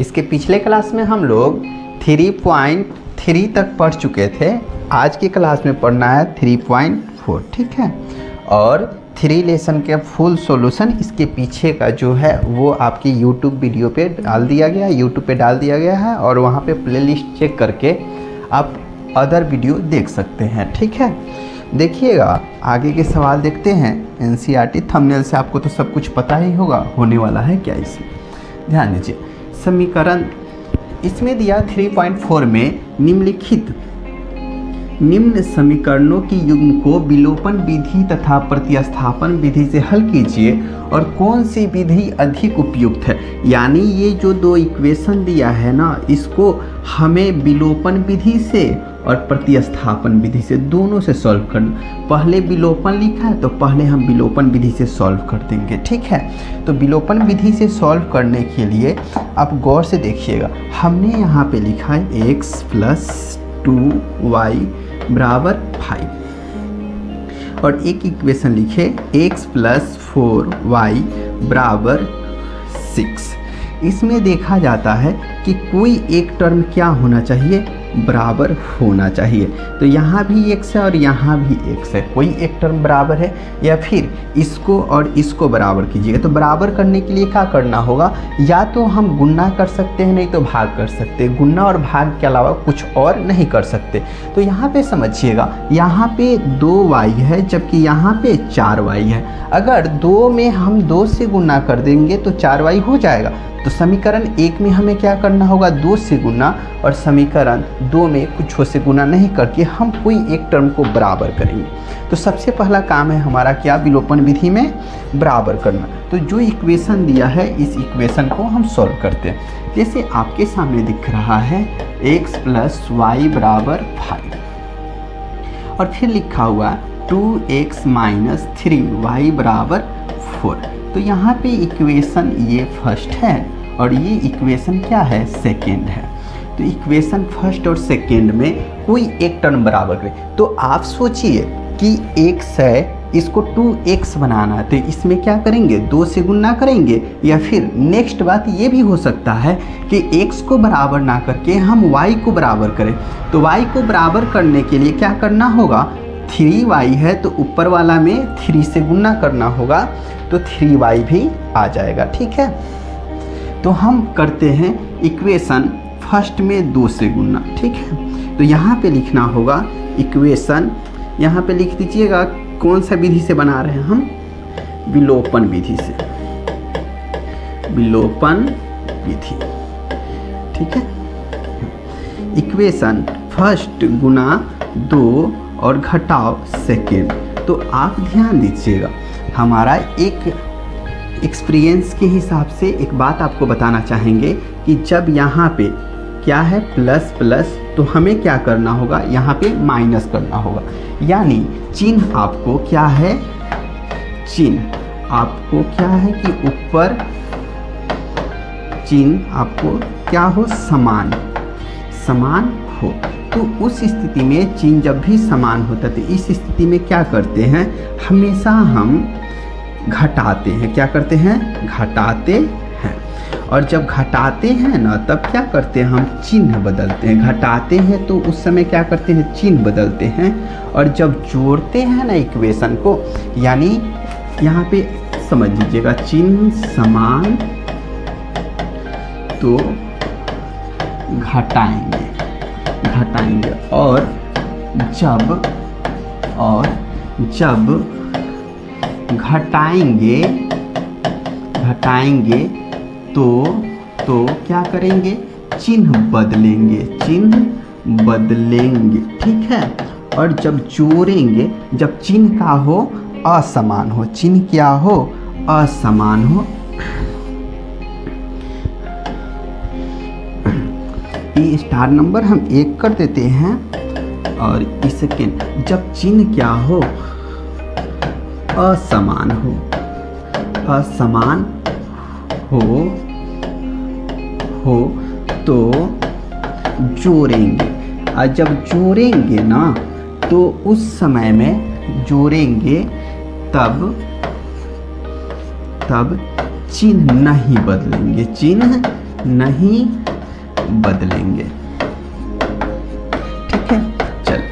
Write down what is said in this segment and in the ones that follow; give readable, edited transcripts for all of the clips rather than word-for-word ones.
इसके पिछले क्लास में हम लोग 3.3 तक पढ़ चुके थे। आज की क्लास में पढ़ना है 3.4, ठीक है। और 3 लेसन के फुल सॉल्यूशन इसके पीछे का जो है वो आपकी यूट्यूब वीडियो पे डाल दिया गया है, यूट्यूब पे डाल दिया गया है और वहाँ पे प्लेलिस्ट चेक करके आप अदर वीडियो देख सकते हैं, ठीक है। देखिएगा आगे के सवाल देखते हैं। एनसीईआरटी थंबनेल से आपको तो सब कुछ पता ही होगा होने वाला है क्या। इसमें ध्यान दीजिए, समीकरण इसमें दिया 3.4 में निम्न समीकरणों की युग्म को विलोपन विधि तथा प्रतिस्थापन विधि से हल कीजिए और कौन सी विधि अधिक उपयुक्त है। यानी ये जो दो इक्वेशन दिया है ना, इसको हमें विलोपन विधि से और प्रतिस्थापन विधि से दोनों से सॉल्व करना। पहले विलोपन लिखा है तो पहले हम विलोपन विधि से सॉल्व कर देंगे, ठीक है। तो विलोपन विधि से सॉल्व करने के लिए आप गौर से देखिएगा, हमने यहाँ पे लिखा है x + 2y = 5 और एक इक्वेशन लिखे x + 4y = 6। इसमें देखा जाता है कि कोई एक टर्म क्या होना चाहिए, बराबर होना चाहिए। तो यहाँ भी x है और यहाँ भी x है, कोई एक टर्म बराबर है। या फिर इसको और इसको बराबर कीजिएगा। तो बराबर करने के लिए क्या करना होगा, या तो हम गुणा कर सकते हैं, नहीं तो भाग कर सकते हैं। गुणा और भाग के अलावा कुछ और नहीं कर सकते। तो यहाँ पे समझिएगा, यहाँ पे 2y है जबकि यहाँ पे 4y है। अगर 2 में हम 2 से गुणा कर देंगे तो 4y हो जाएगा। तो समीकरण 1 में हमें क्या करना होगा, 2 से गुना, और समीकरण 2 में कुछ से गुना नहीं करके हम कोई एक टर्म को बराबर करेंगे। तो सबसे पहला काम है हमारा क्या, विलोपन विधि में बराबर करना। तो जो इक्वेशन दिया है इस इक्वेशन को हम सॉल्व करते हैं। जैसे आपके सामने दिख रहा है x + y = 5 और फिर लिखा हुआ 2x - 3y = 4। तो यहाँ पे इक्वेशन ये फर्स्ट है और ये इक्वेशन क्या है, सेकेंड है। तो इक्वेशन फर्स्ट और सेकेंड में कोई एक टर्म बराबर करें। तो आप सोचिए कि x है, इसको 2x बनाना है, तो इसमें क्या करेंगे, 2 से गुणा करेंगे। या फिर नेक्स्ट बात ये भी हो सकता है कि x को बराबर ना करके हम y को बराबर करें। तो y को बराबर करने के लिए क्या करना होगा, 3y है तो ऊपर वाला में 3 से गुणा करना होगा, तो 3y भी आ जाएगा, ठीक है। तो हम करते हैं इक्वेशन फर्स्ट में 2 से गुणा, ठीक है। तो यहाँ पे लिखना होगा इक्वेशन, यहाँ पे लिख दीजिएगा कौन सा विधि से बना रहे हैं हम, विलोपन विधि से, विलोपन विधि, ठीक है। इक्वेशन फर्स्ट गुना 2 और घटाव सेकेंड। तो आप ध्यान दीजिएगा, हमारा एक एक्सपीरियंस के हिसाब से एक बात आपको बताना चाहेंगे कि जब यहाँ पे क्या है प्लस प्लस, तो हमें क्या करना होगा, यहाँ पे माइनस करना होगा। यानी चिन्ह आपको क्या है, चिन्ह आपको क्या है कि ऊपर चिन्ह आपको क्या हो, समान समान हो। तो उस स्थिति में चिन्ह जब भी समान होता है तो इस स्थिति में क्या करते हैं, हमेशा हम घटाते हैं। क्या करते हैं, घटाते हैं। और जब घटाते हैं ना, तब क्या करते हैं, हम चिन्ह बदलते हैं। घटाते हैं तो उस समय क्या करते हैं, चिन्ह बदलते हैं। और जब जोड़ते हैं ना इक्वेशन को, यानी यहाँ पे समझ लीजिएगा चिन्ह समान तो घटाएंगे, घटाएंगे। और जब घटाएंगे तो क्या करेंगे, चिन्ह बदलेंगे, चिन्ह बदलेंगे, ठीक है। और जब जोड़ेंगे, जब चिन्ह का हो असमान हो, चिन्ह क्या हो, असमान हो, ये स्टार नंबर हम 1 कर देते हैं। और इस सेकेंड जब चिन्ह क्या हो, असमान हो, असमान हो तो जोड़ेंगे। और जब जोड़ेंगे ना, तो उस समय में जोड़ेंगे तब चिन्ह नहीं बदलेंगे, चिन्ह नहीं बदलेंगे। ठीक है, चल,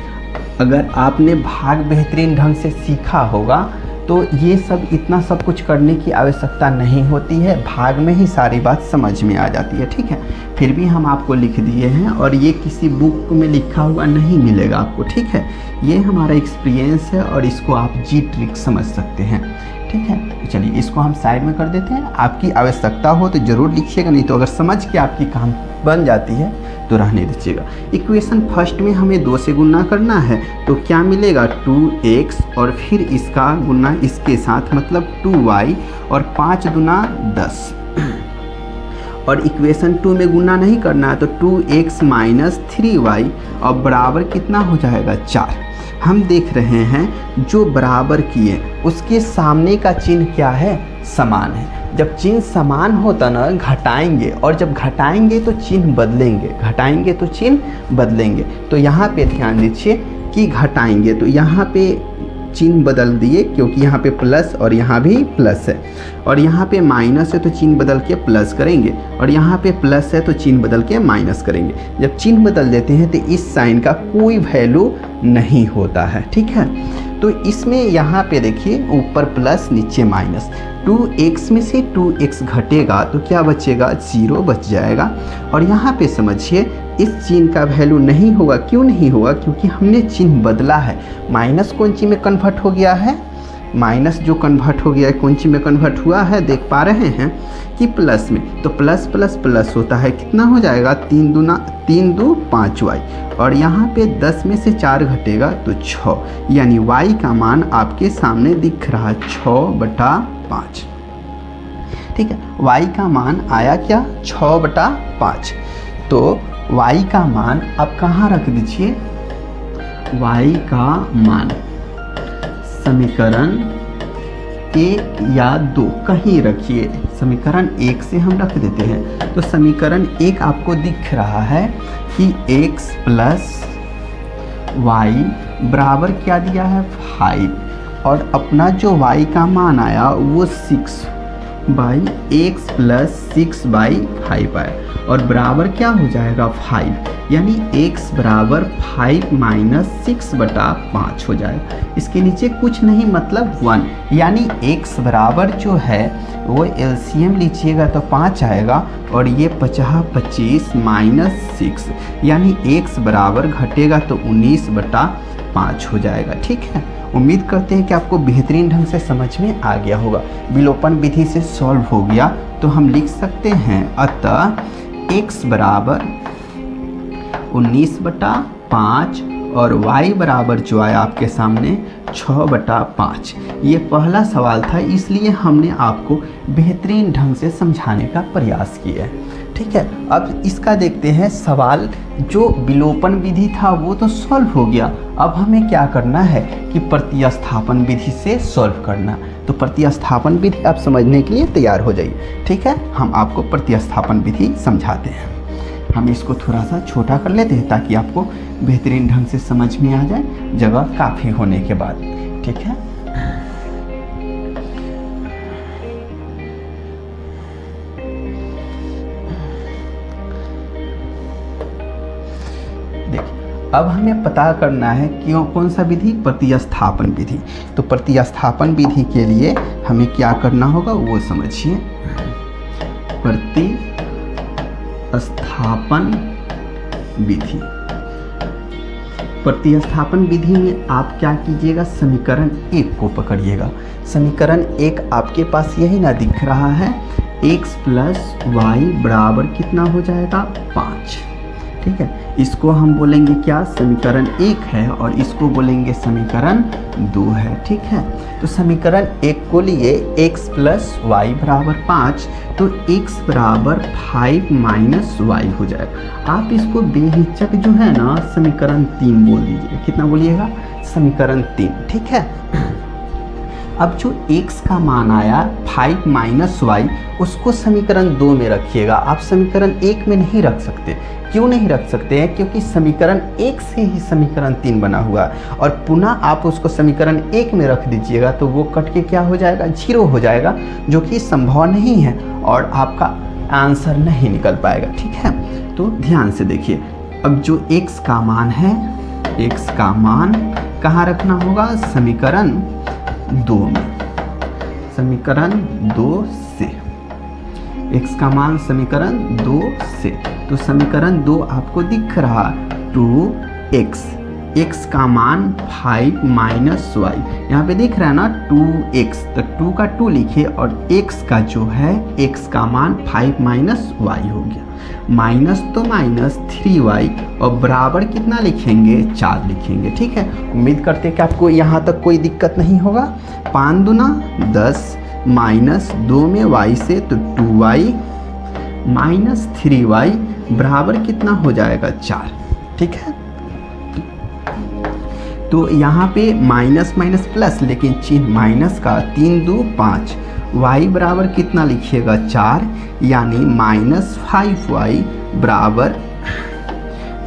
अगर आपने भाग बेहतरीन ढंग से सीखा होगा तो ये सब इतना सब कुछ करने की आवश्यकता नहीं होती है, भाग में ही सारी बात समझ में आ जाती है। ठीक है, फिर भी हम आपको लिख दिए हैं और ये किसी बुक में लिखा हुआ नहीं मिलेगा आपको। ठीक है, ये हमारा एक्सपीरियंस है और इसको आप जी ट्रिक समझ सकते हैं। ठीक है, चलिए इसको हम साइड में कर देते हैं। आपकी आवश्यकता हो तो ज़रूर लिखिएगा, नहीं तो अगर समझ के आपकी काम बन जाती है तो रहने दीजिएगा। इक्वेशन फर्स्ट में हमें 2 से गुना करना है तो क्या मिलेगा 2x और फिर इसका गुना इसके साथ मतलब 2y और 5 दूना 10। और इक्वेशन 2 में गुना नहीं करना है तो 2x माइनस 3y और बराबर कितना हो जाएगा 4। हम देख रहे हैं जो बराबर किए उसके सामने का चिन्ह क्या है, समान है। जब चिन्ह समान होता ना घटाएंगे, और जब घटाएंगे तो चिन्ह बदलेंगे, घटाएंगे तो चिन्ह बदलेंगे। तो यहाँ पे ध्यान दीजिए कि घटाएंगे तो यहाँ पे चिन्ह बदल दिए क्योंकि यहाँ पे प्लस और यहाँ भी प्लस है, और यहाँ पे माइनस है तो चिन्ह बदल के प्लस करेंगे, और यहाँ पे प्लस है तो चिन्ह बदल के माइनस करेंगे। जब चिन्ह बदल देते हैं तो इस साइन का कोई वैल्यू नहीं होता है। ठीक है, तो इसमें यहाँ पे देखिए ऊपर प्लस नीचे माइनस, 2x में से 2x घटेगा तो क्या बचेगा, 0 बच जाएगा। और यहाँ पे समझिए इस चिन्ह का वैल्यू नहीं होगा। क्यों नहीं होगा, क्योंकि हमने चिन्ह बदला है। माइनस कौन ची में कन्वर्ट हो गया है, माइनस जो कन्वर्ट हो गया है कौन ची में कन्वर्ट हुआ है, देख पा रहे हैं कि प्लस में। तो प्लस प्लस प्लस होता है, कितना हो जाएगा 3 दू 5y, और यहाँ पे 10 में से 4 घटेगा तो 6, यानी y का मान आपके सामने दिख रहा है 6/5। ठीक है, y का मान आया क्या 6/5। तो y का मान आप कहाँ रख दीजिए, y का मान समीकरण 1 या 2 कहीं रखिए। समीकरण 1 से हम रख देते हैं तो समीकरण 1 आपको दिख रहा है कि x प्लस y बराबर क्या दिया है 5, और अपना जो y का मान आया वो 6/x प्लस 6/5 आया, और बराबर क्या हो जाएगा 5, यानी x बराबर 5 माइनस 6/5 हो जाएगा। इसके नीचे कुछ नहीं मतलब 1, यानी x बराबर जो है वो एलसीएम लीजिएगा तो 5 आएगा, और ये 50/25 माइनस 6, यानी x बराबर घटेगा तो 19/5 हो जाएगा। ठीक है, उम्मीद करते हैं कि आपको बेहतरीन ढंग से समझ में आ गया होगा। विलोपन विधि से सॉल्व हो गया तो हम लिख सकते हैं अतः x बराबर 19/5 और y बराबर जो आया आपके सामने 6/5। ये पहला सवाल था, इसलिए हमने आपको बेहतरीन ढंग से समझाने का प्रयास किया है। ठीक है, अब इसका देखते हैं सवाल। जो विलोपन विधि था वो तो सॉल्व हो गया, अब हमें क्या करना है कि प्रतिस्थापन विधि से सॉल्व करना। तो प्रतिस्थापन विधि आप समझने के लिए तैयार हो जाइए। ठीक है, हम आपको प्रतिस्थापन विधि समझाते हैं। हम इसको थोड़ा सा छोटा कर लेते हैं ताकि आपको बेहतरीन ढंग से समझ में आ जाए, जगह काफ़ी होने के बाद। ठीक है, देखिए अब हमें पता करना है कि कौन सा विधि, प्रतिस्थापन विधि। तो प्रतिस्थापन विधि के लिए हमें क्या करना होगा वो समझिए। प्रतिस्थापन विधि, प्रतिस्थापन विधि में आप क्या कीजिएगा, समीकरण 1 को पकड़िएगा। समीकरण 1 आपके पास यही ना दिख रहा है, x प्लस वाई बराबर कितना हो जाएगा 5। ठीक है, इसको हम बोलेंगे क्या, समीकरण 1 है, और इसको बोलेंगे समीकरण 2 है। ठीक है, तो समीकरण 1 को लिए x प्लस वाई बराबर 5, तो x बराबर 5 माइनस वाई हो जाएगा। आप इसको बेहिचक जो है ना समीकरण 3 बोल दीजिए। कितना बोलिएगा, समीकरण 3। ठीक है, अब जो x का मान आया 5 माइनस वाई, उसको समीकरण 2 में रखिएगा। आप समीकरण 1 में नहीं रख सकते। क्यों नहीं रख सकते हैं, क्योंकि समीकरण 1 से ही समीकरण 3 बना हुआ है, और पुनः आप उसको समीकरण 1 में रख दीजिएगा तो वो कट के क्या हो जाएगा, 0 हो जाएगा, जो कि संभव नहीं है। और आपका आंसर नहीं निकल पाएगा। ठीक है, तो ध्यान से देखिए, अब जो x का मान है, x का मान कहाँ रखना होगा, समीकरण 2 में, समीकरण 2 से x का मान समीकरण 2 से। तो समीकरण 2 आपको दिख रहा 2x, x का मान 5 माइनस y, यहाँ पे दिख रहा है ना 2x, तो 2 का 2 लिखिए और x का जो है x का मान 5 माइनस y हो गया। माइनस तो माइनस 3y और बराबर कितना लिखेंगे, 4 लिखेंगे। ठीक है, उम्मीद करते हैं कि आपको यहाँ तक कोई दिक्कत नहीं होगा। 5 दूना 10 माइनस 2 में y से, तो 2y माइनस 3y बराबर कितना हो जाएगा, 4। ठीक है, तो यहाँ पे माइनस माइनस प्लस, लेकिन चिन्ह माइनस का, 3 2 5, y बराबर कितना लिखिएगा, 4, यानी माइनस 5y बराबर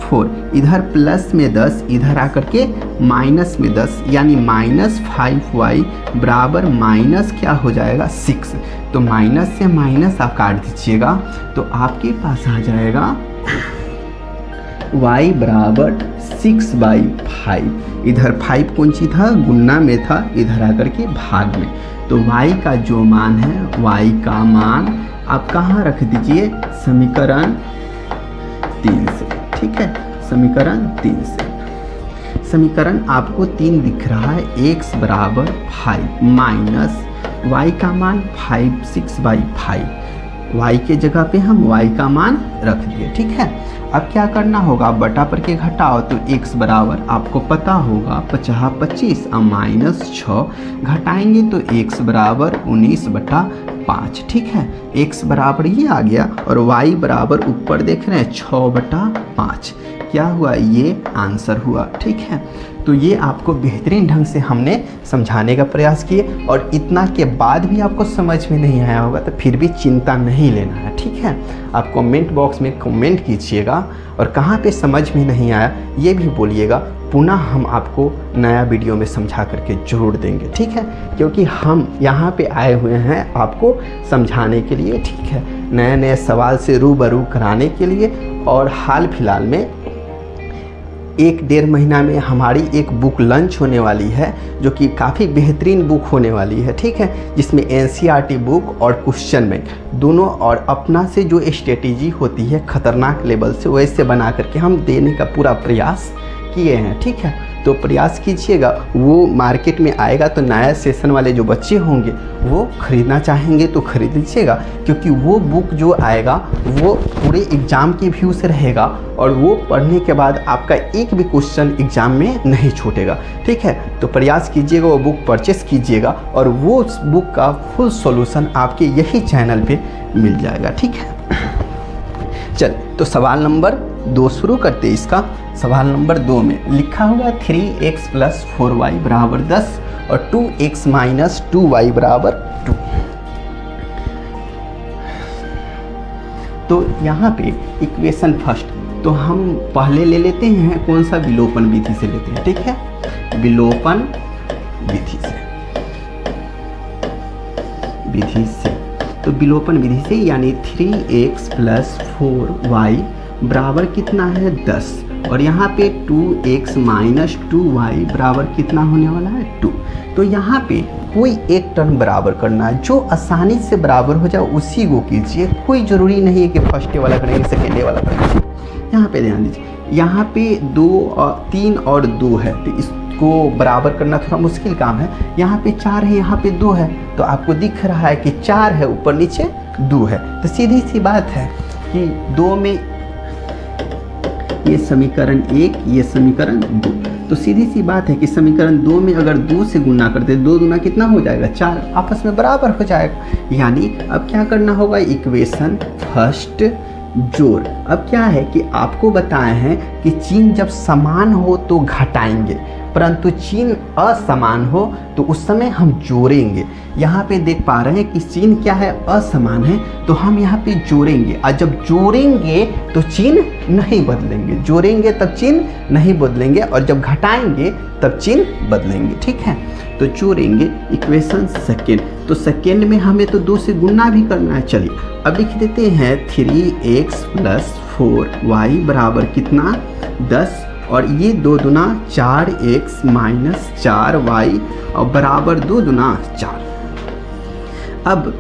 4। इधर प्लस में 10, इधर आकर के माइनस में 10, यानी माइनस 5y बराबर माइनस क्या हो जाएगा, 6। तो माइनस से माइनस आप काट दीजिएगा, तो आपके पास आ जाएगा y बराबर 6/5। इधर 5 कौन सी था, गुणा में था, इधर आकर के भाग में। तो y का जो मान है, y का मान आप कहाँ रख दीजिए, समीकरण 3 से। ठीक है, समीकरण 3 से। समीकरण आपको 3 दिख रहा है, x बराबर 5 माइनस y का मान 5, 6/5, y के जगह पे हम y का मान रख दिए। ठीक है, अब क्या करना होगा, बटा पर के घटाओ, तो x बराबर आपको पता होगा 50 25 और माइनस 6 घटाएंगे तो x बराबर 19/5। ठीक है, x बराबर ये आ गया और y बराबर ऊपर देख रहे हैं 6/5। क्या हुआ, ये आंसर हुआ। ठीक है, तो ये आपको बेहतरीन ढंग से हमने समझाने का प्रयास किए, और इतना के बाद भी आपको समझ में नहीं आया होगा तो फिर भी चिंता नहीं लेना है। ठीक है, आप कमेंट बॉक्स में कमेंट कीजिएगा और कहाँ पे समझ में नहीं आया ये भी बोलिएगा, पुनः हम आपको नया वीडियो में समझा करके जरूर देंगे। ठीक है, क्योंकि हम यहाँ पे आए हुए हैं आपको समझाने के लिए। ठीक है, नए नए सवाल से रूबरू कराने के लिए। और हाल फिलहाल में 1-1.5 महीना में हमारी एक बुक लॉन्च होने वाली है, जो कि काफ़ी बेहतरीन बुक होने वाली है। ठीक है, जिसमें NCERT बुक और क्वेश्चन बैंक दोनों, और अपना से जो स्ट्रेटेजी होती है खतरनाक लेवल से, वैसे बना करके हम देने का पूरा प्रयास किए हैं। ठीक है, तो प्रयास कीजिएगा, वो मार्केट में आएगा तो नया सेशन वाले जो बच्चे होंगे वो ख़रीदना चाहेंगे तो ख़रीद लीजिएगा, क्योंकि वो बुक जो आएगा वो पूरे एग्ज़ाम के व्यू से रहेगा, और वो पढ़ने के बाद आपका एक भी क्वेश्चन एग्ज़ाम में नहीं छूटेगा। ठीक है, तो प्रयास कीजिएगा, वो बुक परचेस कीजिएगा और वो उस बुक का फुल सॉल्यूशन आपके यही चैनल पे मिल जाएगा। ठीक है, चल तो सवाल नंबर 2 शुरू करते हैं। इसका सवाल नंबर 2 में लिखा हुआ 3x + 4y बराबर 10 और 2x - 2y बराबर 2। तो यहाँ पे इक्वेशन फर्स्ट तो हम पहले ले लेते हैं, कौन सा, विलोपन विधि से लेते हैं। ठीक है, विलोपन विधि से तो विलोपन विधि से, यानी 3x + 4y बराबर कितना है, 10, और यहाँ पे 2x - 2y बराबर कितना होने वाला है, 2। तो यहाँ पे कोई एक टर्म बराबर करना है, जो आसानी से बराबर हो जाए उसी को कीजिए। कोई ज़रूरी नहीं है कि फर्स्ट वाला करेंगे सेकेंड वाला करेंगे। यहाँ पे ध्यान दीजिए, यहाँ पे 2 और 3 और 2 है, तो इसको बराबर करना थोड़ा मुश्किल काम है। यहाँ पे 4 है, यहाँ पे 2 है, तो आपको दिख रहा है कि 4 है, ऊपर नीचे 2 है, तो सीधी सी बात है कि 2 में ये समीकरण 1, ये समीकरण 2, तो सीधी सी बात है कि समीकरण 2 में अगर 2 से गुना करते, 2 दूना कितना हो जाएगा, 4, आपस में बराबर हो जाएगा। यानी अब क्या करना होगा, इक्वेशन फर्स्ट जोड़। अब क्या है कि आपको बताए हैं कि चिन्ह जब समान हो तो घटाएंगे, परंतु चिन्ह असमान हो तो उस समय हम जोड़ेंगे। यहाँ पे देख पा रहे हैं कि चिन्ह क्या है, असमान है, तो हम यहाँ पे जोड़ेंगे। और जब जोड़ेंगे तो चिन्ह नहीं बदलेंगे, जोड़ेंगे तब चिन्ह नहीं बदलेंगे, और जब घटाएंगे तब चिन्ह बदलेंगे। ठीक है, तो जोड़ेंगे इक्वेशन सेकेंड। तो सेकेंड में हमें तो 2 से गुणा भी करना है। चलिए अब लिख देते हैं 3x + 4y बराबर कितना 10, और ये 2 दूना 4x - 4y और बराबर 2 दूना 4। अब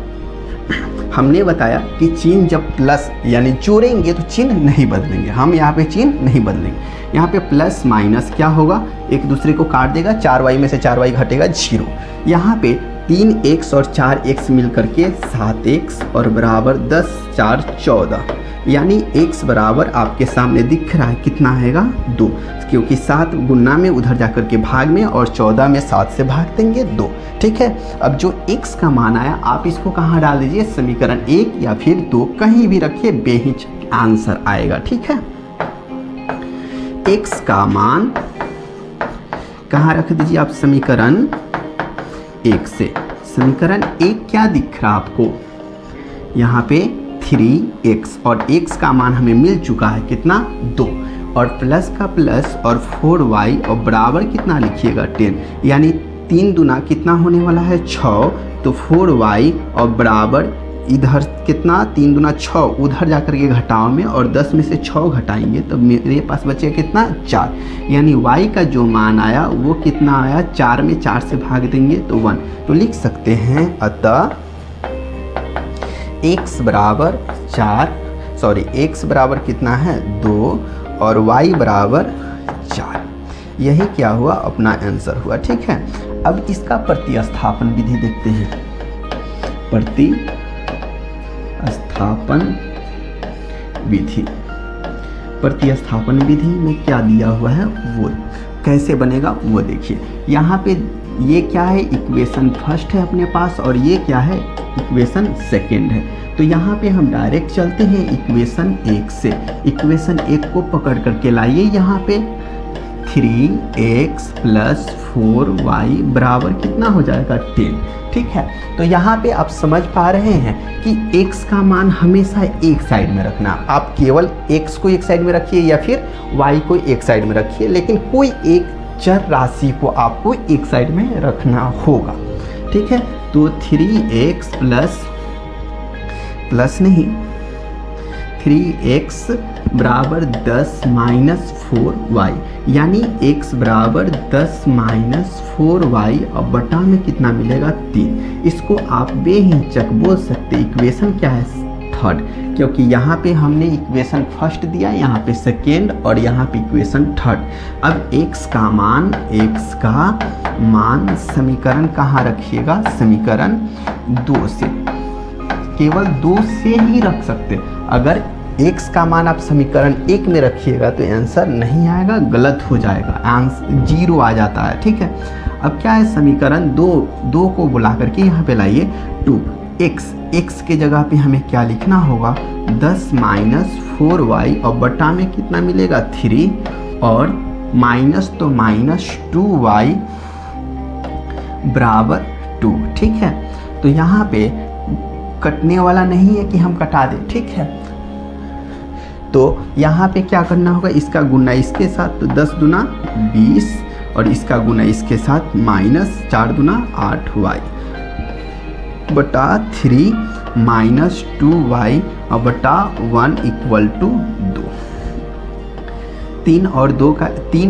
हमने बताया कि चिन्ह जब प्लस यानी जोड़ेंगे तो चिन्ह नहीं बदलेंगे, हम यहाँ पे चिन्ह नहीं बदलेंगे। यहाँ पे प्लस माइनस क्या होगा, एक दूसरे को काट देगा, 4y में से 4y घटेगा 0। यहाँ पे 3x और 4x मिल करके 7x और बराबर 10 × 4 = 14, यानी x बराबर आपके सामने दिख रहा है कितना आएगा 2, क्योंकि 7 गुना में उधर जाकर के भाग में और 14 में 7 से भाग देंगे 2। ठीक है, अब जो x का मान आया आप इसको कहाँ डाल दीजिए, समीकरण 1 या फिर 2 कहीं भी रखिए, बेहिचक आंसर आएगा। ठीक है, x का मान कहाँ रख दीजिए आप, समीकरण 1 से। समीकरण 1 क्या दिख रहा आपको, यहाँ पे 3x और x का मान हमें मिल चुका है कितना 2, और प्लस का प्लस और 4y और बराबर कितना लिखिएगा 10, यानी 3 दूना कितना होने वाला है 6, तो 4y और बराबर इधर कितना 3 दूना 6, उधर जाकर के घटाओ में और 10 में से 6 घटाएंगे तो मेरे पास बचेगा कितना 4, यानी y का जो मान आया वो कितना आया 4 में 4 से भाग देंगे तो 1। तो लिख सकते हैं अतः x बराबर 4, x बराबर कितना है 2 और y बराबर 4। यही क्या हुआ, अपना आंसर हुआ। ठीक है, अब इसका प्रतिस्थापन विधि देखते हैं। प्रतिस्थापन विधि में क्या दिया हुआ है वो कैसे बनेगा वो देखिए। यहाँ पे ये क्या है, इक्वेशन फर्स्ट है अपने पास, और ये क्या है, इक्वेशन सेकेंड है। तो यहाँ पे हम डायरेक्ट चलते हैं इक्वेशन 1 से। इक्वेशन 1 को पकड़ करके लाइए, यहाँ पे 3x + 4y बराबर कितना हो जाएगा 10। ठीक है, तो यहाँ पे आप समझ पा रहे हैं कि x का मान हमेशा एक साइड में रखना। आप केवल x को एक साइड में रखिए या फिर y को एक साइड में रखिए, लेकिन कोई एक चर राशि को आपको एक साइड में रखना होगा। ठीक है, तो 3x बराबर 10 - 4y, यानी x बराबर 10 - 4y और बटा में कितना मिलेगा 3। इसको आप बेहिचक बोल सकते इक्वेशन क्या है थर्ड, क्योंकि यहाँ पे हमने इक्वेशन फर्स्ट दिया, यहाँ पे सेकेंड और यहाँ पे इक्वेशन थर्ड। अब x का मान समीकरण कहाँ रखिएगा, समीकरण 2 से, केवल 2 से ही रख सकते। अगर x का मान आप समीकरण 1 में रखिएगा तो आंसर नहीं आएगा, गलत हो जाएगा, आंसर 0 आ जाता है। ठीक है, अब क्या है, समीकरण 2 को बुला करके यहाँ पे लाइए 2x के जगह पे हमें क्या लिखना होगा 10 - 4y और बटा में कितना मिलेगा 3 और माइनस तो -2y बराबर 2। ठीक है, तो यहाँ पे कटने वाला नहीं है कि हम कटा दें। ठीक है, तो यहाँ पे क्या करना होगा, इसका गुना इसके साथ, तो 10 दूना 20 और इसका गुना इसके साथ -4 दूना 8y बटा 3 -2y और बटा 1 = 2। 3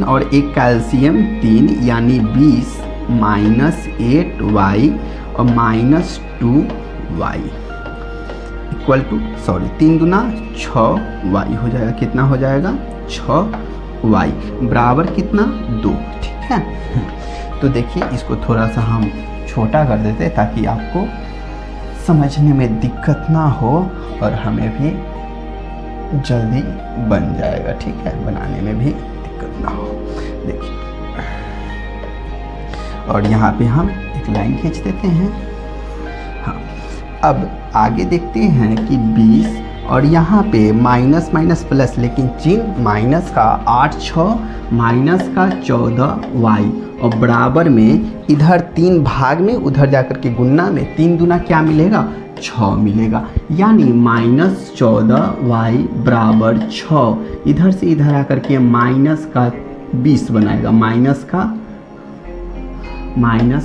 और 1 का एलसीएम 3, यानी 20 -8y और -2y = 3 दूना 6y हो जाएगा। कितना हो जाएगा 6y बराबर कितना 2। ठीक है, तो देखिए इसको थोड़ा सा हम छोटा कर देते ताकि आपको समझने में दिक्कत ना हो और हमें भी जल्दी बन जाएगा। ठीक है, बनाने में भी दिक्कत ना हो। देखिए, और यहाँ पे हम एक लाइन खींच देते हैं। हाँ, अब आगे देखते हैं कि 20 और यहाँ पे माइनस माइनस प्लस, लेकिन चिन्ह माइनस का 8 6 माइनस का 14y और बराबर में इधर 3 भाग में, उधर जाकर के गुना में 3 दूना क्या मिलेगा 6 मिलेगा, यानी -14y बराबर 6। इधर से इधर आकर के माइनस का 20 बनाएगा, माइनस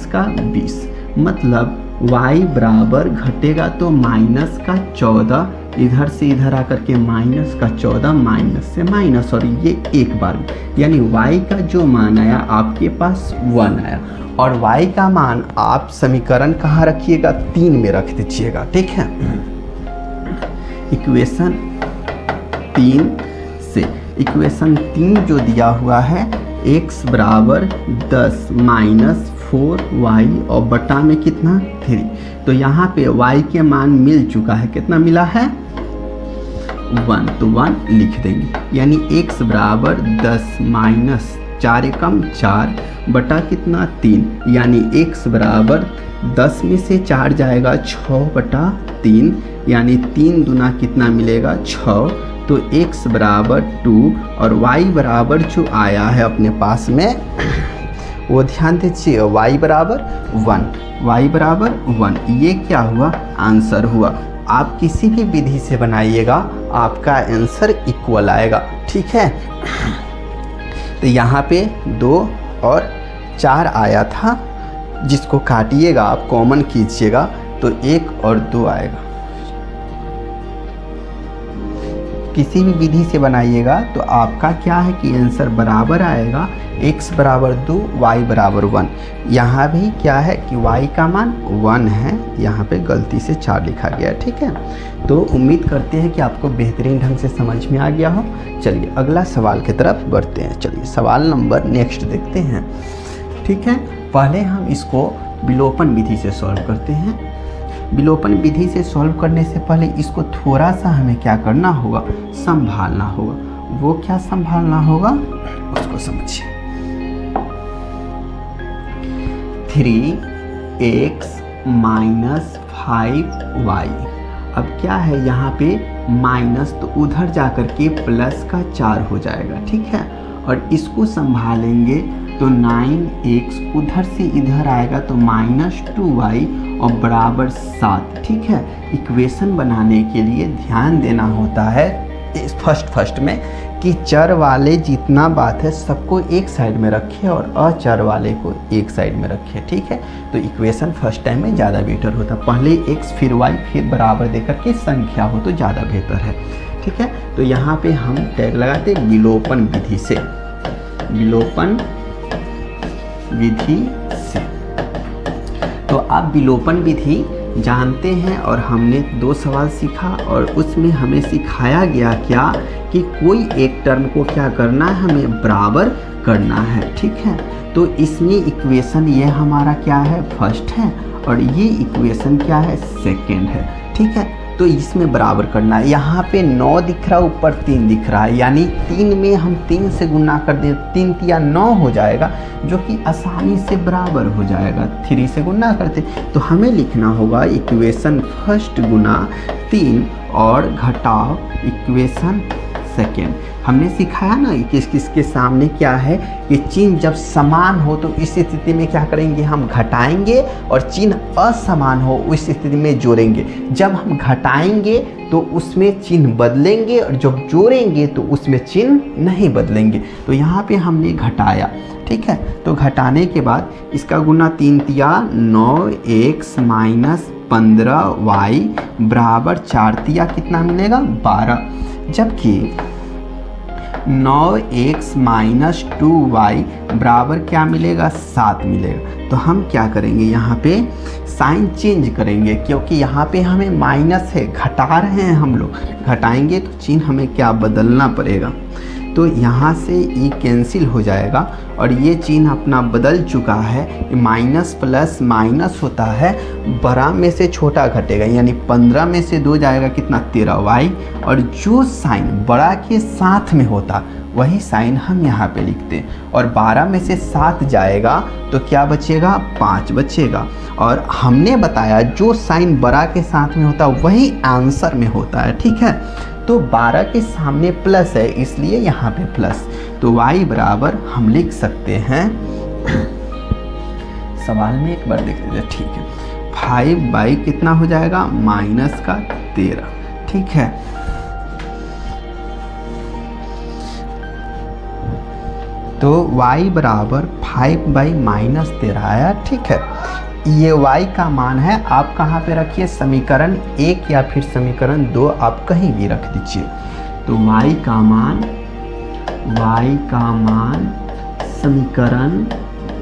का 20, मतलब y बराबर घटेगा तो माइनस का 14, इधर से इधर आकर के माइनस का 14, माइनस से माइनस, और ये एक बार, यानी y का जो मान आया आपके पास 1 आया। और y का मान आप समीकरण कहाँ रखिएगा 3 में रख दीजिएगा, ठीक है। इक्वेशन 3 से, इक्वेशन 3 जो दिया हुआ है x बराबर 10 माइनस 4y और बटा में कितना 3, तो यहाँ पे y के मान मिल चुका है, कितना मिला है 1, तो 1 लिख देंगे, यानी x बराबर 10 माइनस 4 एकम 4 बटा कितना 3, यानी x बराबर 10 में से 4 जाएगा 6 बटा 3, यानी 3 दूना कितना मिलेगा 6, तो x बराबर 2 और y बराबर जो आया है अपने पास में वो ध्यान दीजिए, y बराबर 1, ये क्या हुआ आंसर हुआ। आप किसी भी विधि से बनाइएगा आपका आंसर इक्वल आएगा, ठीक है। तो यहाँ पे 2 और 4 आया था, जिसको काटिएगा आप कॉमन कीजिएगा तो 1 और 2 आएगा। किसी भी विधि से बनाइएगा तो आपका क्या है कि आंसर बराबर आएगा, x बराबर 2 y बराबर 1। यहाँ भी क्या है कि y का मान 1 है, यहाँ पे गलती से 4 लिखा गया, ठीक है। तो उम्मीद करते हैं कि आपको बेहतरीन ढंग से समझ में आ गया हो। चलिए अगला सवाल की तरफ बढ़ते हैं। चलिए सवाल नंबर नेक्स्ट देखते हैं, ठीक है। पहले हम इसको विलोपन विधि से सॉल्व करते हैं। विलोपन विधि से सॉल्व करने से पहले इसको थोड़ा सा हमें क्या करना होगा, संभालना होगा। वो क्या संभालना होगा उसको समझिए। 3x माइनस 5y, अब क्या है यहाँ पे माइनस, तो उधर जाकर के प्लस का 4 हो जाएगा, ठीक है। और इसको संभालेंगे तो 9x उधर से इधर आएगा तो -2y और बराबर 7, ठीक है। इक्वेशन बनाने के लिए ध्यान देना होता है फर्स्ट में कि चर वाले जितना बात है सबको एक साइड में रखें और अचर वाले को एक साइड में रखें, ठीक है। तो इक्वेशन फर्स्ट टाइम में ज़्यादा बेटर होता है, पहले x फिर y फिर बराबर देकर के संख्या हो तो ज़्यादा बेहतर है, ठीक है। तो यहाँ पे हम टैग लगाते विलोपन विधि से, विलोपन विधि से। तो आप विलोपन विधि जानते हैं और हमने 2 सवाल सीखा और उसमें हमें सिखाया गया क्या कि कोई एक टर्म को क्या करना है, हमें बराबर करना है, ठीक है। तो इसमें इक्वेशन ये हमारा क्या है फर्स्ट है और ये इक्वेशन क्या है सेकंड है, ठीक है। तो इसमें बराबर करना है। यहाँ पे 9 दिख रहा है, ऊपर 3 दिख रहा है, यानी 3 में हम 3 से गुना कर दें, 3 तिया 9 हो जाएगा, जो कि आसानी से बराबर हो जाएगा। 3 से गुना करते तो हमें लिखना होगा इक्वेशन फर्स्ट गुना 3 और घटाव इक्वेशन सेकेंड। हमने सिखाया ना कि किसके सामने क्या है कि चिन्ह जब समान हो तो इस स्थिति में क्या करेंगे, हम घटाएंगे, और चिन्ह असमान हो उस स्थिति में जोड़ेंगे। जब हम घटाएंगे तो उसमें चिन्ह बदलेंगे और जब जोड़ेंगे तो उसमें चिन्ह नहीं बदलेंगे। तो यहाँ पे हमने घटाया, ठीक है। तो घटाने के बाद इसका गुना 3 तिया 9x माइनस 15y बराबर 4 तिया कितना मिलेगा 12, जबकि 9x माइनस 2y बराबर क्या मिलेगा 7 मिलेगा। तो हम क्या करेंगे, यहाँ पे साइन चेंज करेंगे, क्योंकि यहाँ पे हमें माइनस है, घटा रहे हैं हम लोग, घटाएंगे तो चिन्ह हमें क्या बदलना पड़ेगा। तो यहाँ से ये कैंसिल हो जाएगा और ये चिन्ह अपना बदल चुका है। माइनस प्लस माइनस होता है, बड़ा में से छोटा घटेगा, यानी 15 में से 2 जाएगा कितना 13y, और जो साइन बड़ा के साथ में होता वही साइन हम यहाँ पे लिखते हैं। और 12 में से 7 जाएगा तो क्या बचेगा 5 बचेगा। और हमने बताया जो साइन बड़ा के साथ में होता वही आंसर में होता है, ठीक है। तो 12 के सामने प्लस है इसलिए यहाँ पे प्लस, तो y बराबर हम लिख सकते हैं सवाल में एक बार देख लीजिए, ठीक है। 5/, कितना हो जाएगा -13, ठीक है। तो y बराबर 5/-13 आया, ठीक है। ये y का मान है, आप कहाँ पे रखिए, समीकरण 1 या फिर समीकरण 2, आप कहीं भी रख दीजिए। तो y का मान समीकरण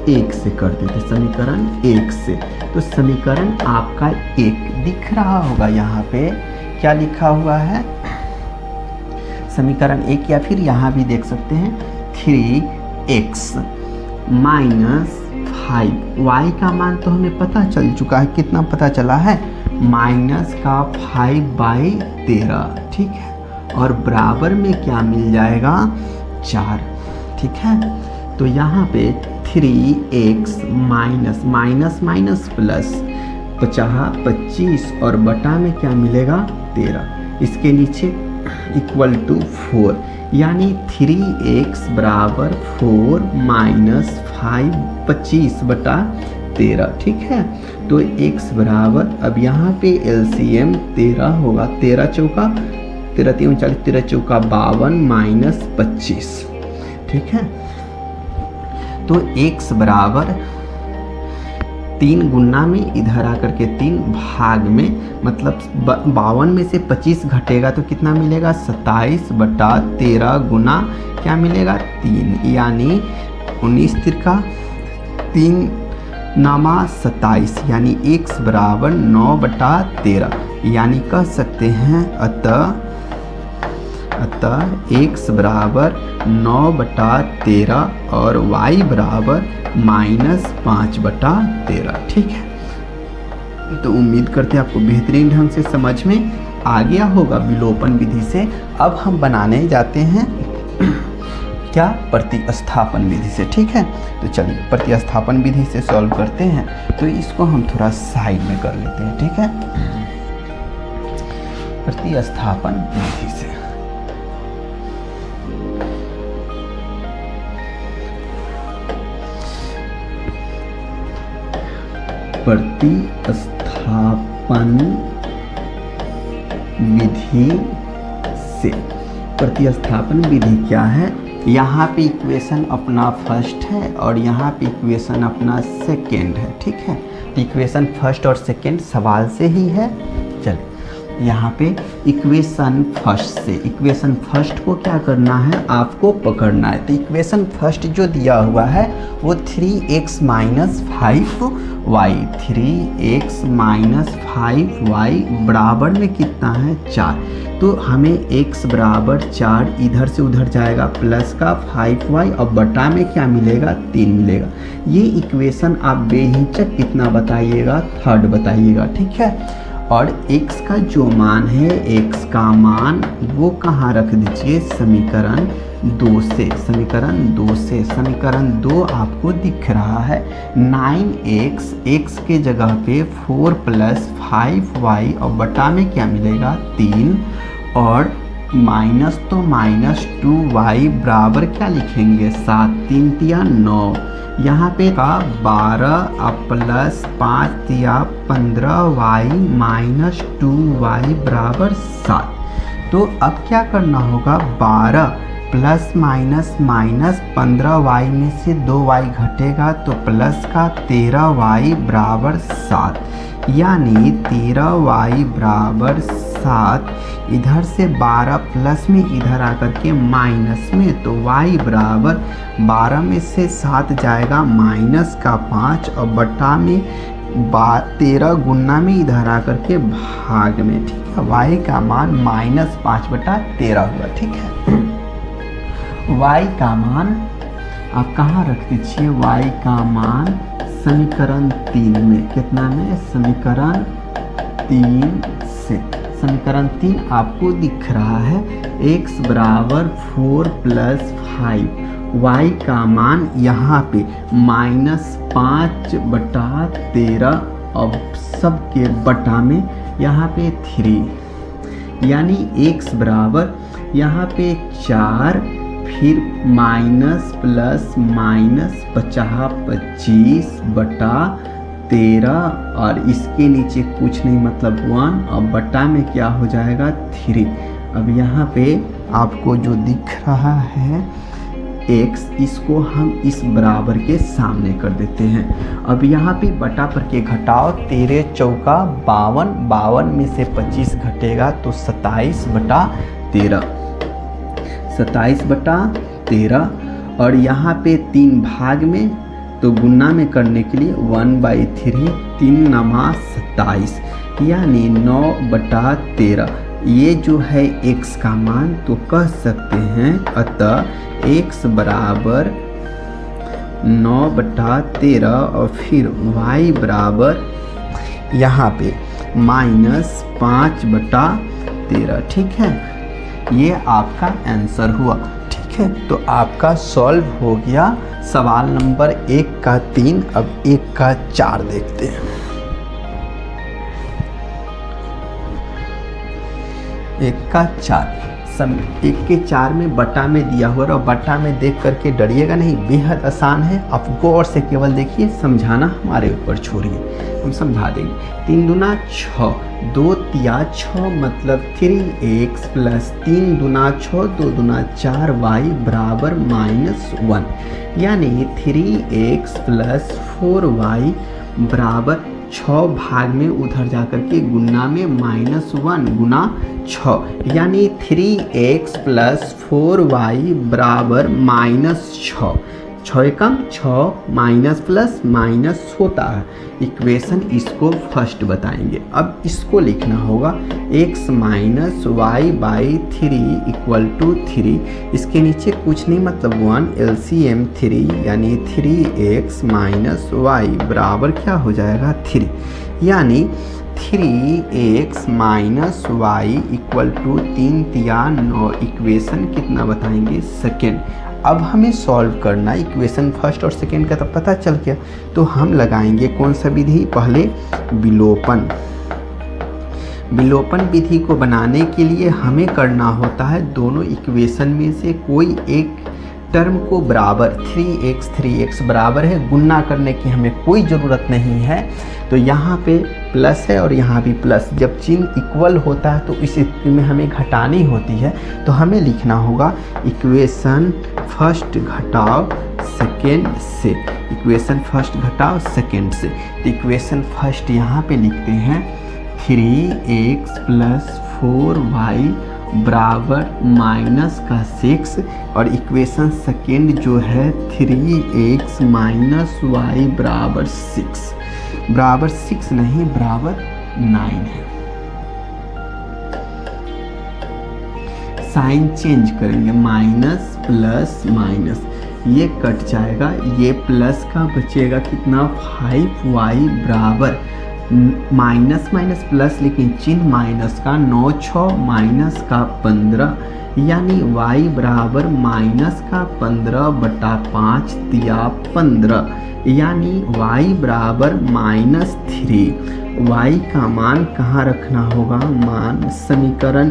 1 से कर देते, समीकरण 1 से। तो समीकरण आपका 1 दिख रहा होगा, यहाँ पे क्या लिखा हुआ है, समीकरण 1, या फिर यहाँ भी देख सकते हैं 3x माइनस 5, y का मान तो हमें पता चल चुका है, कितना पता चला है, -5/13, ठीक है। और बराबर में क्या मिल जाएगा 4, ठीक है। तो यहाँ पे 3x माइनस प्लस 25 और बटा में क्या मिलेगा 13, इसके नीचे इक्वल टू 4, यानी 3x बराबर 4 - 5 25/13, ठीक है। तो x बराबर, अब यहाँ पे LCM 13 होगा, 13 चौका 13 3 40, 13 चौका 52 - 25, ठीक है। तो x बराबर 3 गुना में इधर आकर के 3 भाग में, मतलब 52 में से 25 घटेगा तो कितना मिलेगा 27/13 गुना क्या मिलेगा 3, यानी 19 तिरका 3 नामा 27, यानी x बराबर 9/13, यानी कह सकते हैं अतः x बराबर 9/13 और y बराबर -5/13, ठीक है। तो उम्मीद करते हैं आपको बेहतरीन ढंग से समझ में आ गया होगा विलोपन विधि से। अब हम बनाने जाते हैं क्या, प्रतिस्थापन विधि से, ठीक है। तो चलिए प्रतिस्थापन विधि से सॉल्व करते हैं। तो इसको हम थोड़ा साइड में कर लेते हैं, ठीक है। प्रतिस्थापन विधि से प्रतिस्थापन विधि क्या है, यहाँ पे इक्वेशन अपना फर्स्ट है और यहाँ पे इक्वेशन अपना सेकेंड है, ठीक है। इक्वेशन फर्स्ट और सेकेंड सवाल से ही है। चलिए यहाँ पे इक्वेशन फर्स्ट से, इक्वेशन फर्स्ट को क्या करना है, आपको पकड़ना है। तो इक्वेशन फर्स्ट जो दिया हुआ है वो 3x - 5y, 3x - 5y बराबर में कितना है 4। तो हमें x बराबर 4 इधर से उधर जाएगा, प्लस का 5y और बटा में क्या मिलेगा 3 मिलेगा। ये इक्वेशन आप बेहिचक कितना बताइएगा, थर्ड बताइएगा, ठीक है। और x का जो मान है, x का मान वो कहाँ रख दीजिए, समीकरण 2 से, समीकरण 2 से। समीकरण 2 आपको दिख रहा है, 9x, x के जगह पे 4 + 5y और बटा में क्या मिलेगा 3, और माइनस तो -2y बराबर क्या लिखेंगे 7, 3 तिया 9, यहाँ पे का 12 प्लस 5 तिया 15y - 2y बराबर 7। तो अब क्या करना होगा, 12 प्लस माइनस 15y में से 2y घटेगा तो प्लस का 13y बराबर 7, यानी 13y बराबर 7। इधर से 12 प्लस में इधर आकर के माइनस में, तो y बराबर 12 में से 7 जाएगा माइनस का 5 और बटा में 13 गुना में इधर आकर के भाग में, ठीक है। y का मान -5/13 हुआ, ठीक है। y का मान आप कहाँ रख दीजिए, y का मान समीकरण 3 में, कितना में, समीकरण 3 से। समीकरण 3 आपको दिख रहा है, x बराबर 4 + 5, y का मान यहाँ पे -5/13, अब सबके बटा में यहाँ पे 3, यानी x बराबर यहाँ पे 4, फिर माइनस प्लस माइनस 25/13, और इसके नीचे कुछ नहीं मतलब 1, और बटा में क्या हो जाएगा 3। अब यहाँ पे आपको जो दिख रहा है x, इसको हम इस बराबर के सामने कर देते हैं। अब यहाँ पे बटा पर के घटाओ, 13 चौका 52, 52 में से 25 घटेगा तो 27/13, 27/13, और यहाँ पे 3 भाग में तो गुना में करने के लिए 1/3, 3 × 27, यानी 9/13। ये जो है x का मान, तो कह सकते हैं अतः x बराबर 9/13, और फिर y बराबर यहाँ पे -5/13। ठीक है, ये आपका आंसर हुआ। ठीक है, तो आपका सॉल्व हो गया सवाल नंबर 1 का 3। अब 1 का 4 देखते हैं। 1 का 4, 1 के 4 में बटा में दिया हुआ, और बटा में देख करके डरिएगा नहीं, बेहद आसान है। आप गौर से केवल देखिए, समझाना हमारे ऊपर छोड़िए, हम समझा देंगे। 3 दूना 6, 2 तिया 6 मतलब 3x + 3 दूना 6, 2 दूना 4y बराबर -1, यानी 3x + 4y बराबर 6 भाग में उधर जाकर के गुना में -1 गुना 6, यानी 3x + 4y बराबर -6, 6 कम 6, माइनस प्लस माइनस होता है। इक्वेशन इसको फर्स्ट बताएंगे। अब इसको लिखना होगा x - y/3 = 3। इसके नीचे कुछ नहीं मतलब 1, LCM 3, यानी 3x - y बराबर क्या हो जाएगा 3, यानी 3x - y = 3 तिया 9। इक्वेशन कितना बताएंगे सेकेंड। अब हमें सॉल्व करना इक्वेशन फर्स्ट और सेकेंड का तो पता चल गया, तो हम लगाएंगे कौन सा विधि, पहले विलोपन विधि को बनाने के लिए हमें करना होता है दोनों इक्वेशन में से कोई एक टर्म को बराबर 3x बराबर है गुणा करने की हमें कोई ज़रूरत नहीं है। तो यहाँ पे प्लस है और यहाँ भी प्लस, जब चिन्ह इक्वल होता है तो इस स्थिति में हमें घटानी होती है। तो हमें लिखना होगा इक्वेशन फर्स्ट घटाओ सेकेंड से, इक्वेशन फर्स्ट घटाओ सेकेंड से। तो इक्वेशन फर्स्ट यहाँ पे लिखते हैं 3x + 4y बराबर -6, और इक्वेशन सेकेंड जो है 3x - y बराबर 6, बराबर 6 नहीं बराबर 9 है। साइन चेंज करेंगे, माइनस प्लस माइनस, ये कट जाएगा, ये प्लस का बचेगा कितना 5y बराबर माइनस माइनस प्लस, लेकिन चिन्ह माइनस का 9 6 माइनस का 15, यानी y बराबर -15/5 तिया 15, यानी y बराबर -3। y का मान कहाँ रखना होगा, मान समीकरण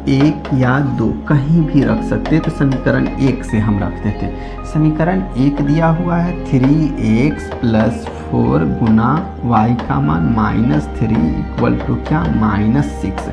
1 या 2 कहीं भी रख सकते, तो समीकरण 1 से हम रख देते। समीकरण 1 दिया हुआ है 3x + 4 गुना y का मान -3 = क्या -6,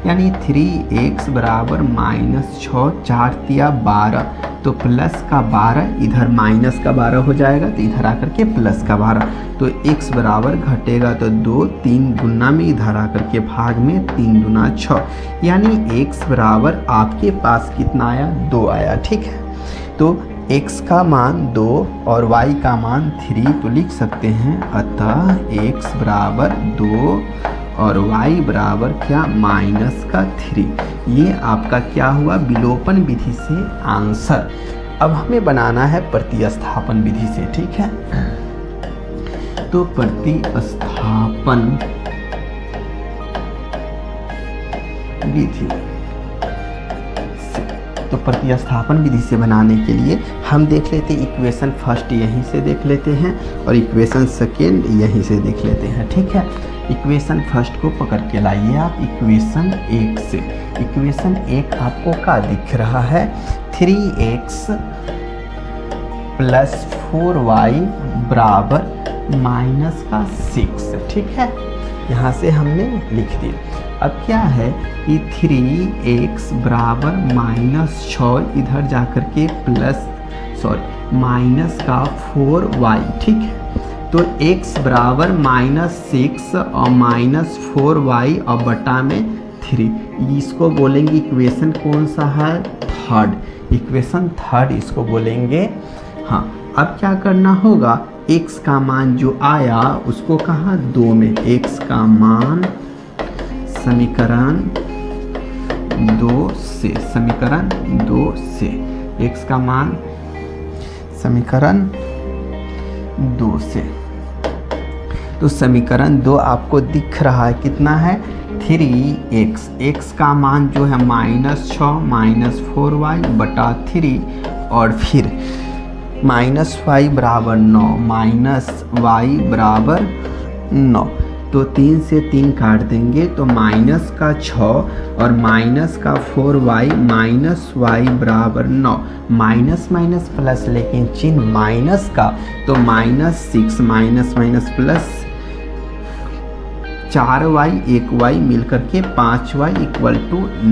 यानी 3x बराबर -6, 4 तिया 12, तो प्लस का 12 इधर माइनस का 12 हो जाएगा, तो इधर आकर के प्लस का 12, तो x बराबर घटेगा तो 2, 3 गुना में इधर आकर के भाग में 3 दूना 6, यानी x बराबर आपके पास कितना आया 2 आया। ठीक है, तो x का मान 2 और y का मान 3, तो लिख सकते हैं अतः x बराबर 2 और y बराबर क्या -3। ये आपका क्या हुआ विलोपन विधि से आंसर। अब हमें बनाना है प्रतिस्थापन विधि से, ठीक है। तो प्रतिस्थापन विधि से, तो प्रतिस्थापन विधि से बनाने के लिए हम देख लेते हैं इक्वेशन फर्स्ट यहीं से देख लेते हैं और इक्वेशन सेकेंड यहीं से देख लेते हैं, ठीक है। इक्वेशन फर्स्ट को पकड़ के लाइए आप इक्वेशन 1 से। इक्वेशन 1 आपको क्या दिख रहा है, 3x + 4y बराबर -6, ठीक है। यहाँ से हमने लिख दिया। अब क्या है कि 3x बराबर -6 इधर जाकर के -4y, ठीक है। तो x बराबर -6 और -4y और बटा में 3, इसको बोलेंगे इक्वेशन कौन सा है, थर्ड। इक्वेशन थर्ड इसको बोलेंगे। हाँ, अब क्या करना होगा, x का मान जो आया उसको कहाँ 2 में, x का मान समीकरण 2 से, समीकरण 2 से x का मान समीकरण 2 से। तो समीकरण 2 आपको दिख रहा है कितना है, 3x, x का मान जो है -6 -4y बटा 3 और फिर -y बराबर 9 -y बराबर 9। तो 3 से 3 काट देंगे तो माइनस का 6 और माइनस का 4y -y बराबर 9। माइनस माइनस प्लस, लेकिन चिन्ह माइनस का, तो -6 minus minus plus 4y 1y मिलकर के 5y =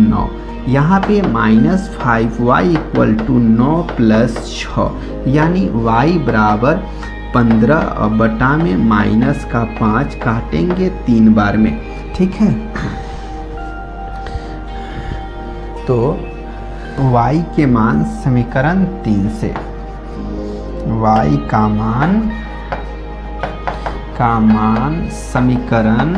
9। यहाँ पे -5y = 9 + 6, यानी y बराबर 15 और बटा में माइनस का 5 काटेंगे 3 बार में, ठीक है। तो y के मान समीकरण 3 से, y का मान समीकरण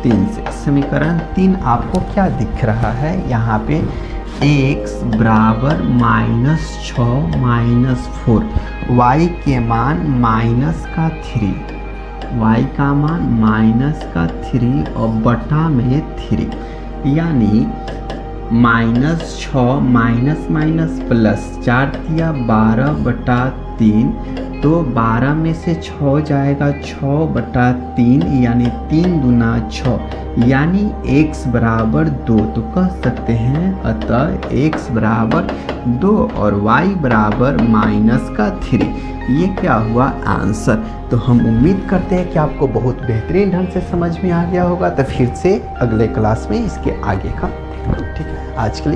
3 से। समीकरण 3 आपको क्या दिख रहा है, यहाँ पे x बराबर -6 -4, y के मान -3, y का मान -3 और बटा में 3, यानी -6 माइनस माइनस प्लस 4 दिया 12 बटा 3, तो 12 में से 6 जाएगा 6 बटा 3, यानी 3 दूना 6, यानी x बराबर 2। तो कह सकते हैं अतः x बराबर 2 और y बराबर -3। ये क्या हुआ आंसर। तो हम उम्मीद करते हैं कि आपको बहुत बेहतरीन ढंग से समझ में आ गया होगा। तो फिर से अगले क्लास में इसके आगे का, ठीक है। आज के लिए